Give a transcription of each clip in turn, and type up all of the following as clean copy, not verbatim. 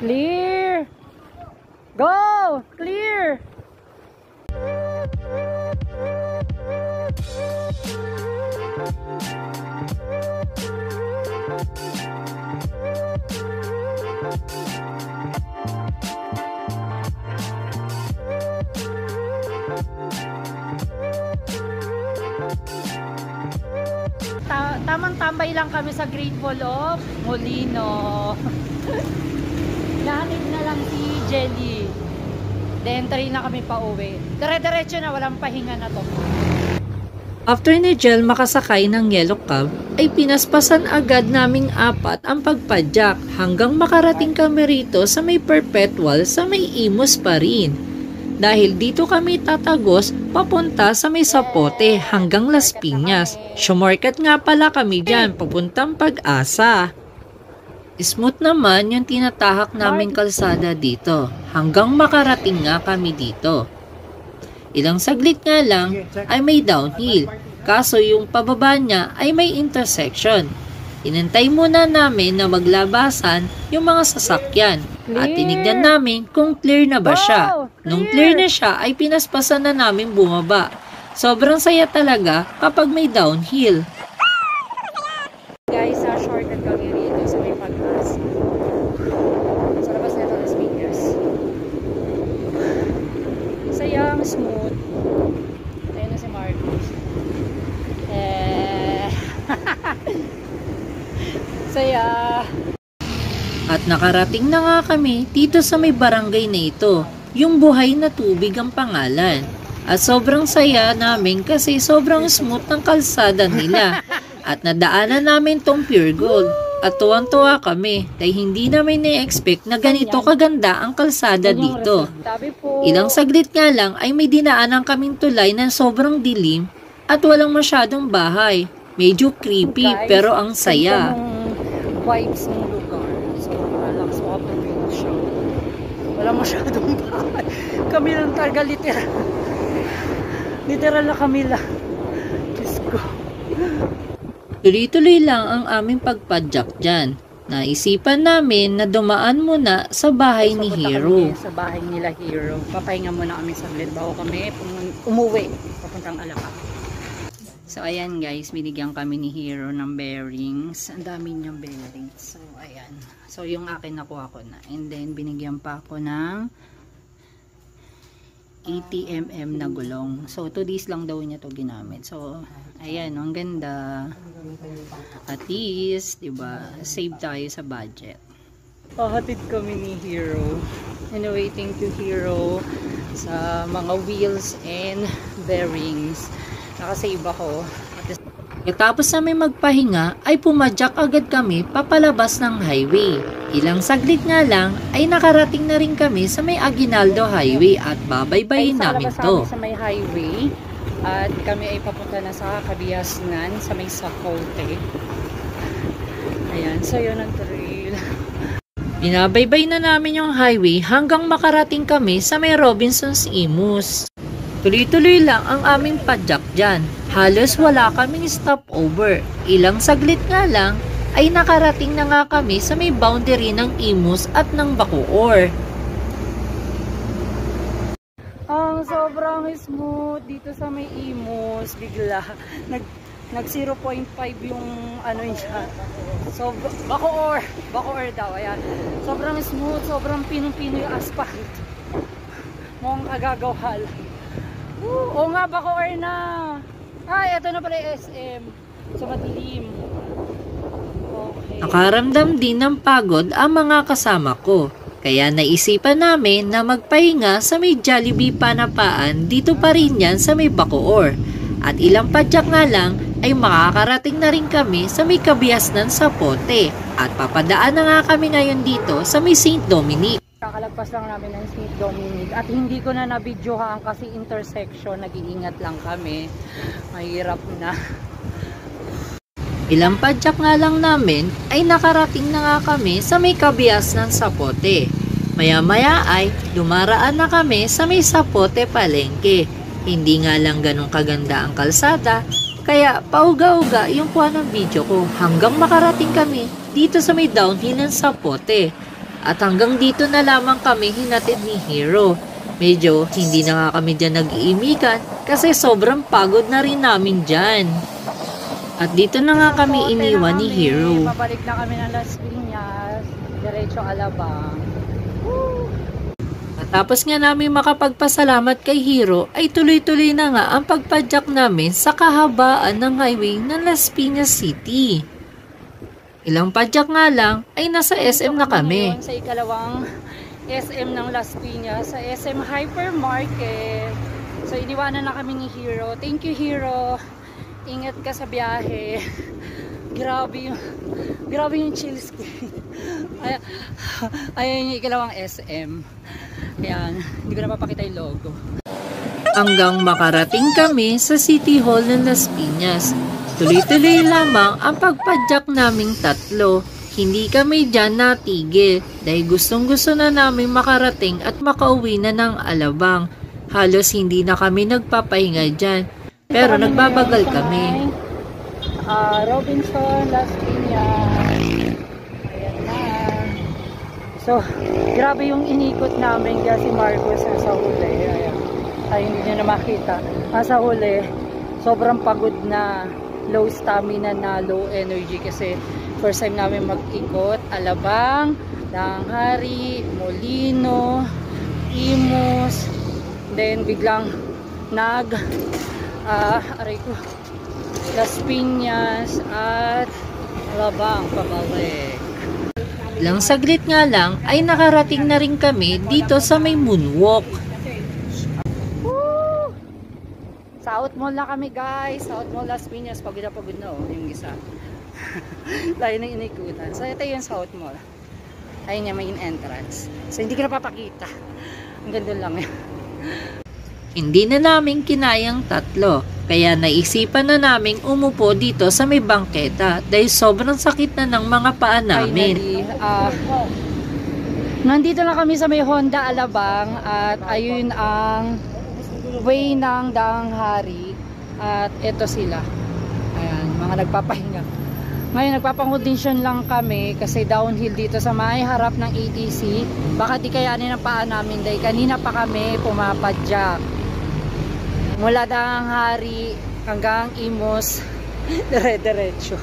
Clear! Go! Clear! Tamang tambay lang kami sa Great Wall of Molino. Nahanip na lang si Jelly. Then 3 na kami pa uwi. Dire-diretso na, walang pahinga na to. After ni Jel makasakay ng yellow cab, ay pinaspasan agad naming 4 ang pagpadyak hanggang makarating kami rito sa may Perpetual sa may Imus pa rin. Dahil dito kami tatagos papunta sa may Zapote hanggang Las Piñas. Shortcut nga pala kami dyan papuntang Pag-asa. Smooth naman yung tinatahak naming kalsada dito hanggang makarating nga kami dito. Ilang saglit nga lang ay may downhill, kaso yung pababa niya ay may intersection. Inantay muna namin na maglabasan yung mga sasakyan at tinignan namin kung clear na ba siya. Nung clear na siya ay pinaspasan na namin bumaba. Sobrang saya talaga kapag may downhill. Guys, shortcut kami rito sa may Pag-asa. Sa labas nito Las Piñas. Sayang, smooth. Ayun na si Marcos. Saya. At nakarating na nga kami dito sa may barangay na ito. Yung Buhay na Tubig ang pangalan. At sobrang saya namin kasi sobrang smooth ng kalsada nila. At nadaanan namin tong Pure Gold. At tuwang-tuwa kami dahil hindi namin na-expect na ganito kaganda ang kalsada dito. Ilang saglit nga lang ay may dinaanan kaming tulay na sobrang dilim at walang masyadong bahay. Medyo creepy pero ang saya. Vibes ng lugar. So, relax mo after being show. Wala masyadong bahay. Kami lang talaga literal. Literal na kami lang. Diyos ko. Tuloy-tuloy lang ang aming pagpadyak dyan. Naisipan namin na dumaan muna sa bahay ni Hero. Sa bahay nila Hero. Papahinga muna kami saglit bago kami umuwi. Papuntang Alaka. So, ayan guys, binigyan kami ni Hero ng bearings. Ang dami niyang bearings. So, ayan. So, yung akin nakuha ko na. And then, binigyan pa ako ng 80mm na gulong. So, 2 days lang daw niya to ginamit. So, ayan, ang ganda. At least, diba, save tayo sa budget. Pahatid kami ni Hero. Anyway, thank you Hero sa mga wheels and bearings. Nakasave ako. Katapos namin magpahinga ay pumadyak agad kami papalabas ng highway. Ilang saglit nga lang ay nakarating na rin kami sa may Aguinaldo Highway at babaybayin namin to. Sa may highway at kami ay papunta na sa Kabiasnan sa may Zapote. Ayan, so yun ang trail. Binabaybay na namin yung highway hanggang makarating kami sa may Robinson's Imus. Tuloy-tuloy lang ang aming padyak dyan. Halos wala kaming stopover. Ilang saglit nga lang ay nakarating na nga kami sa may boundary ng Imus at ng Bacoor. Ang sobrang smooth dito sa may Imus. Bigla nag 0.5 yung ano niya. So Bacoor daw. Ayan. Sobrang smooth, sobrang pinong-pino yung asphalt. Mukhang kagagawhal. Oo nga, Bacoor na. Ay, ito na pala yung SM. So, madilim. Okay. Nakaramdam din ng pagod ang mga kasama ko. Kaya naisipan namin na magpahinga sa may Jollibee Panapaan dito pa rin yan sa may Bacoor. At ilang padyak nga lang ay makakarating na rin kami sa may Kabiasnan Zapote. At papadaan na nga kami ngayon dito sa may St. Dominic. Kakalagpas lang namin ng St. Dominic at hindi ko na nabidyohan kasi intersection, nag-iingat lang kami. Mahirap na. Ilang padyak nga lang namin ay nakarating na nga kami sa may Kabiasnan Zapote. Maya-maya ay dumaraan na kami sa may Zapote Palengke. Hindi nga lang ganun kaganda ang kalsada, kaya pauga-uga yung kuha ng video ko hanggang makarating kami dito sa may downhill ng Zapote. At hanggang dito na lamang kami hinatid ni Hero. Medyo hindi na nga kami dyan nag-iimikan kasi sobrang pagod na rin namin dyan. At dito na nga kami iniwan ni Hero. Pabalik na kami ng Las Piñas, diretso Alabang. Tapos nga namin makapagpasalamat kay Hero ay tuloy-tuloy na nga ang pagpadyak namin sa kahabaan ng highway ng Las Piñas City. Ilang padyak nga lang ay nasa SM na kami. Sa ikalawang SM ng Las Piñas, sa SM Hypermarket. So iniwanan na kami ni Hero. Thank you, Hero. Ingat ka sa biyahe. Grabe yung chill screen. Ayan yung ikalawang SM. Ayan, hindi ko na mapakita yung logo. Hanggang makarating kami sa City Hall ng Las Piñas. Tuloy-tuloy lamang ang pagpadyak naming tatlo. Hindi kami dyan natigil dahil gustong-gusto na namin makarating at makauwi na ng Alabang. Halos hindi na kami nagpapahinga dyan. Pero nagbabagal kami. Robinson, Las Piñas. Ayan na. So, grabe yung inikot namin kasi si Marcos nasa huli. Ayan. Ay, hindi nyo na makita. Nasa huli, sobrang pagod na, low stamina na, low energy kasi first time namin mag-ikot. Alabang, Danghari, Molino, Imus, then biglang aray ko, Las Piñas at Alabang pabalik. Lang saglit nga lang ay nakarating na rin kami dito sa may moonwalk. Woo! South Mall na kami guys. South Mall Las Piñas. Pagod na oh, yung isa. Layo ng inikutan. So ito yung South Mall. Ayun yung main entrance. So hindi ko napapakita. Ang ganda lang yan. Hindi na namin kinayang tatlo. Kaya naisipan na naming umupo dito sa may bangketa dahil sobrang sakit na ng mga paa namin. Finally, nandito lang kami sa may Honda Alabang at ayun ang way ng Danghari at ito sila. Ayan, mga nagpapahinga. Ngayon nagpapang-audition lang kami kasi downhill dito sa may harap ng ATC. Baka di kayanin ang paa namin dahil kanina pa kami pumapadyak. Mula Danghari hanggang Imus, dire-diretso.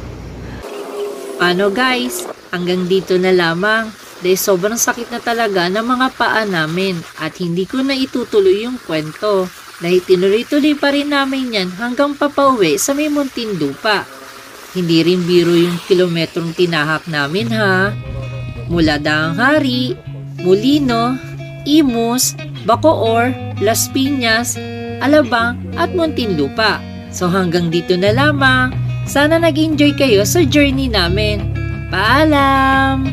Ano guys, hanggang dito na lamang dahil sobrang sakit na talaga ng mga paa namin at hindi ko na itutuloy yung kwento dahil tinuloy-tuloy pa rin namin yan hanggang papauwi sa may Muntinlupa. Hindi rin biro yung kilometrong tinahak namin ha. Mula Danghari, Molino, Imus, Bacoor, Las Piñas, Alabang at Muntinlupa. So hanggang dito na lamang. Sana nag-enjoy kayo sa journey namin. Paalam!